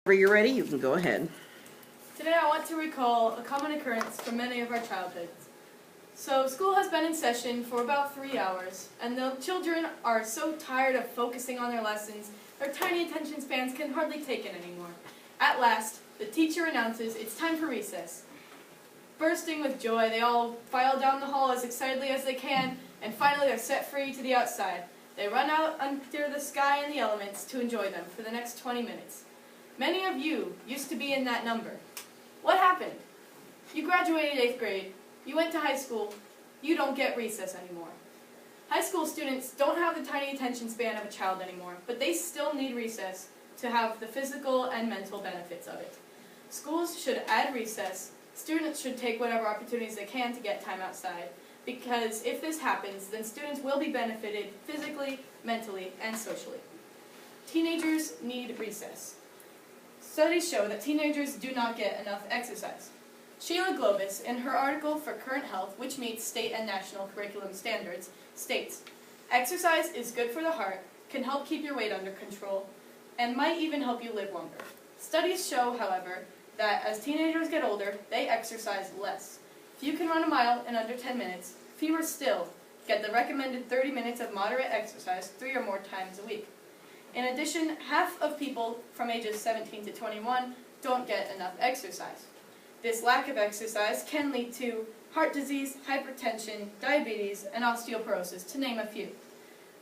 Whenever you're ready, you can go ahead. Today I want to recall a common occurrence from many of our childhoods. So school has been in session for about 3 hours, and the children are so tired of focusing on their lessons, their tiny attention spans can hardly take it anymore. At last, the teacher announces it's time for recess. Bursting with joy, they all file down the hall as excitedly as they can, and finally they're set free to the outside. They run out under the sky and the elements to enjoy them for the next 20 minutes. Many of you used to be in that number. What happened? You graduated 8th grade, you went to high school, you don't get recess anymore. High school students don't have the tiny attention span of a child anymore, but they still need recess to have the physical and mental benefits of it. Schools should add recess. Students should take whatever opportunities they can to get time outside, because if this happens, then students will be benefited physically, mentally, and socially. Teenagers need recess. Studies show that teenagers do not get enough exercise. Sheila Globus, in her article for Current Health, which meets state and national curriculum standards, states, "Exercise is good for the heart, can help keep your weight under control, and might even help you live longer." Studies show, however, that as teenagers get older, they exercise less. If you can run a mile in under 10 minutes, fewer still get the recommended 30 minutes of moderate exercise 3 or more times a week. In addition, half of people from ages 17 to 21 don't get enough exercise. This lack of exercise can lead to heart disease, hypertension, diabetes, and osteoporosis, to name a few.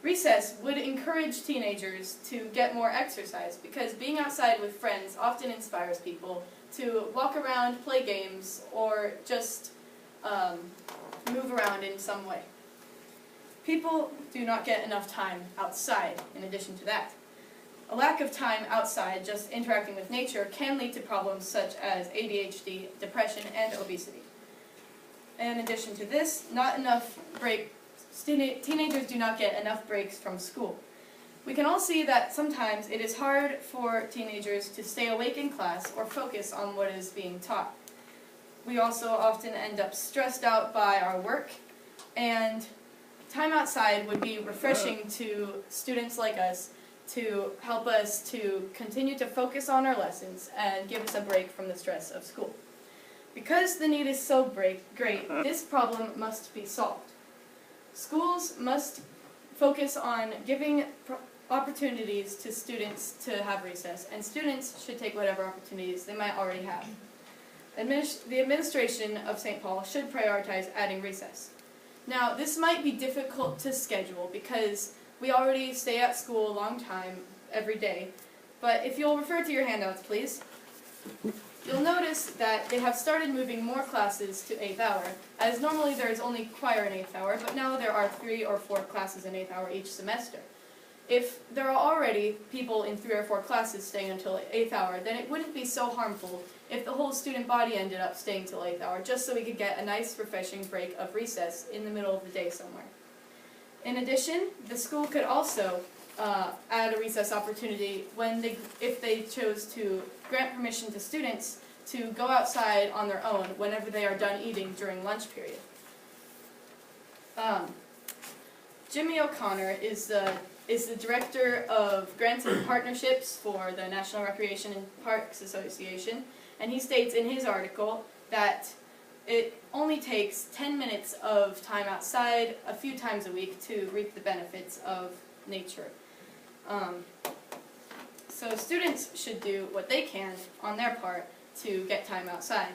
Recess would encourage teenagers to get more exercise because being outside with friends often inspires people to walk around, play games, or just move around in some way. People do not get enough time outside in addition to that. A lack of time outside, just interacting with nature, can lead to problems such as ADHD, depression, and obesity. In addition to this, teenagers do not get enough breaks from school. We can all see that sometimes it is hard for teenagers to stay awake in class or focus on what is being taught. We also often end up stressed out by our work, and time outside would be refreshing to students like us to help us to continue to focus on our lessons and give us a break from the stress of school. Because the need is so great, this problem must be solved. Schools must focus on giving opportunities to students to have recess, and students should take whatever opportunities they might already have. The administration of St. Paul should prioritize adding recess. Now, this might be difficult to schedule because we already stay at school a long time every day, but if you'll refer to your handouts, please, you'll notice that they have started moving more classes to 8th hour, as normally there is only choir in 8th hour, but now there are 3 or 4 classes in 8th hour each semester. If there are already people in 3 or 4 classes staying until 8th hour, then it wouldn't be so harmful if the whole student body ended up staying till 8th hour, just so we could get a nice, refreshing break of recess in the middle of the day somewhere. In addition, the school could also add a recess opportunity if they chose to grant permission to students to go outside on their own whenever they are done eating during lunch period. Jimmy O'Connor is the Director of Grants and Partnerships for the National Recreation and Parks Association, and he states in his article that it only takes 10 minutes of time outside a few times a week to reap the benefits of nature. So students should do what they can on their part to get time outside.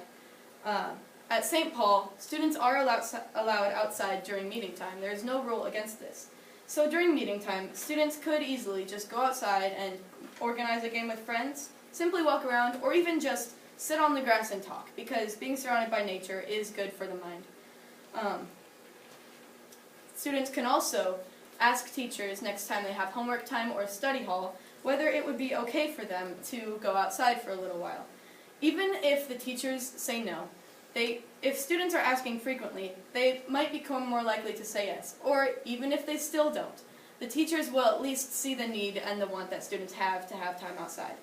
At St. Paul, students are allowed outside during meeting time. There is no rule against this. So during meeting time, students could easily just go outside and organize a game with friends, simply walk around, or even just sit on the grass and talk, because being surrounded by nature is good for the mind. Students can also ask teachers next time they have homework time or study hall whether it would be okay for them to go outside for a little while. Even if the teachers say no, if students are asking frequently, they might become more likely to say yes, or even if they still don't, the teachers will at least see the need and the want that students have to have time outside.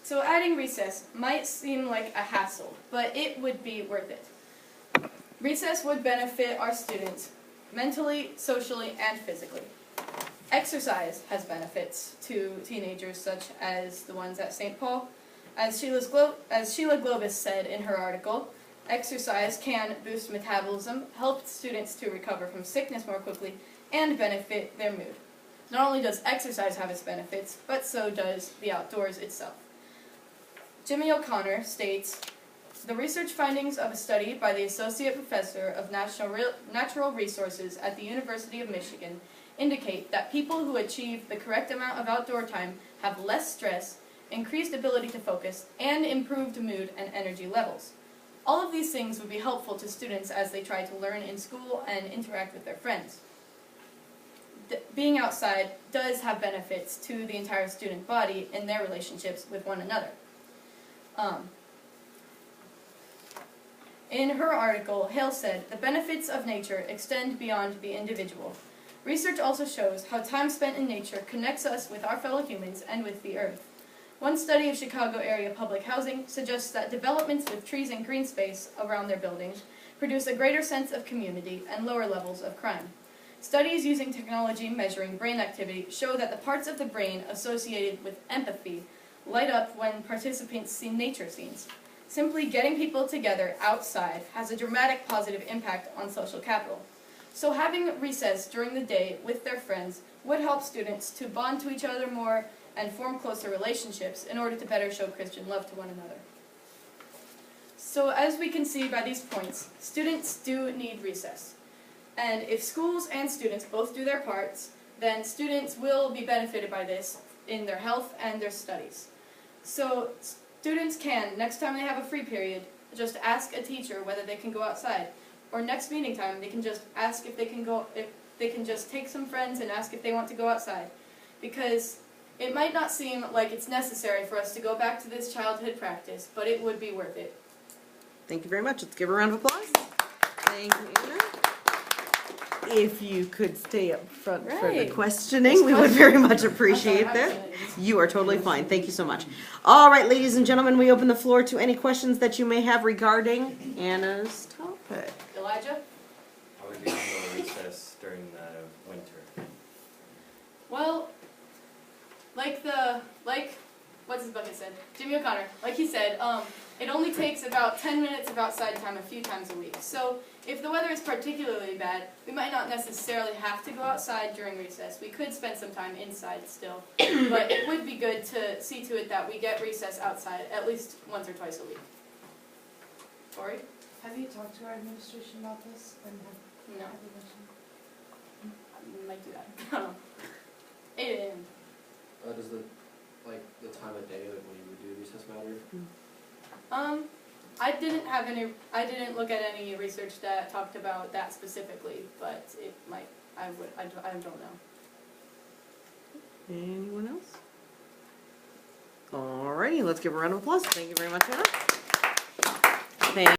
So adding recess might seem like a hassle, but it would be worth it. Recess would benefit our students mentally, socially, and physically. Exercise has benefits to teenagers, such as the ones at St. Paul. As Sheila Globus said in her article, exercise can boost metabolism, help students to recover from sickness more quickly, and benefit their mood. Not only does exercise have its benefits, but so does the outdoors itself. Jimmy O'Connor states, the research findings of a study by the Associate Professor of Natural Resources at the University of Michigan indicate that people who achieve the correct amount of outdoor time have less stress, increased ability to focus, and improved mood and energy levels. All of these things would be helpful to students as they try to learn in school and interact with their friends. Being outside does have benefits to the entire student body in their relationships with one another. In her article, Hale said, the benefits of nature extend beyond the individual. Research also shows how time spent in nature connects us with our fellow humans and with the earth. One study of Chicago area public housing suggests that developments with trees and green space around their buildings produce a greater sense of community and lower levels of crime. Studies using technology measuring brain activity show that the parts of the brain associated with empathy light up when participants see nature scenes. Simply getting people together outside has a dramatic positive impact on social capital. So having recess during the day with their friends would help students to bond to each other more and form closer relationships in order to better show Christian love to one another. So as we can see by these points, students do need recess. And if schools and students both do their parts, then students will be benefited by this in their health and their studies. So students can, next time they have a free period, just ask a teacher whether they can go outside. Or next meeting time, they can just ask if they can just take some friends and ask if they want to go outside. Because it might not seem like it's necessary for us to go back to this childhood practice, but it would be worth it. Thank you very much. Let's give her a round of applause. Thank you, Anna. If you could stay up front for the questioning, we would very much appreciate that. You are totally fine. Thank you so much. All right, ladies and gentlemen, we open the floor to any questions that you may have regarding Anna's topic. Elijah? How would you handle recess during the winter? Well, what's his bucket said? Jimmy O'Connor, like he said, it only takes about 10 minutes of outside time a few times a week. So if the weather is particularly bad, we might not necessarily have to go outside during recess. We could spend some time inside still. But it would be good to see to it that we get recess outside at least once or twice a week. Tori? Have you talked to our administration about this? No. I might do that. I don't know. 8 a.m. Does the time of day when you would do recess matter? I didn't look at any research that talked about that specifically, but it might, I don't know. Anyone else? Alrighty, let's give her a round of applause. Thank you very much, Anna.